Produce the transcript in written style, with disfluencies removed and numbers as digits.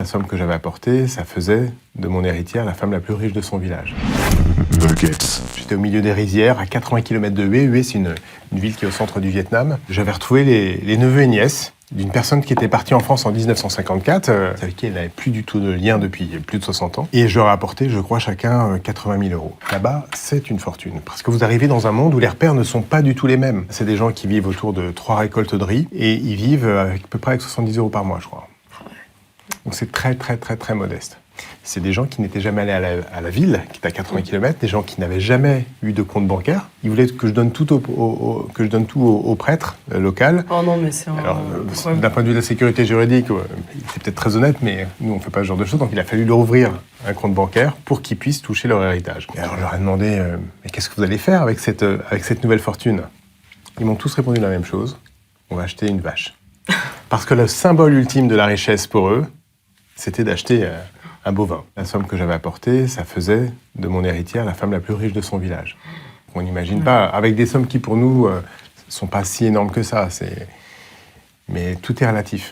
somme que j'avais apportée, ça faisait de mon héritière la femme la plus riche de son village. J'étais au milieu des rizières, à 80 km de Hue. Hue, c'est une ville qui est au centre du Vietnam. J'avais retrouvé les neveux et nièces d'une personne qui était partie en France en 1954, avec qui elle n'avait plus du tout de lien depuis plus de 60 ans. Et je leur ai apporté, je crois, chacun 80 000 euros. Là-bas, c'est une fortune. Parce que vous arrivez dans un monde où les repères ne sont pas du tout les mêmes. C'est des gens qui vivent autour de 3 récoltes de riz et ils vivent à peu près avec 70 euros par mois, je crois. Donc c'est très, très, très, très modeste. C'est des gens qui n'étaient jamais allés à la ville, qui est à 80 km, des gens qui n'avaient jamais eu de compte bancaire. Ils voulaient que je donne tout au prêtre local. Oh non, mais c'est Alors, d'un point de vue de la sécurité juridique, c'est peut-être très honnête, mais nous, on ne fait pas ce genre de choses. Donc, il a fallu leur ouvrir un compte bancaire pour qu'ils puissent toucher leur héritage. Et alors, je leur ai demandé, mais qu'est-ce que vous allez faire avec cette nouvelle fortune? Ils m'ont tous répondu la même chose. On va acheter une vache. Parce que le symbole ultime de la richesse pour eux, c'était d'acheter un bovin. La somme que j'avais apportée, ça faisait de mon héritière la femme la plus riche de son village. On n'imagine pas, avec des sommes qui pour nous sont pas si énormes que ça. Mais tout est relatif.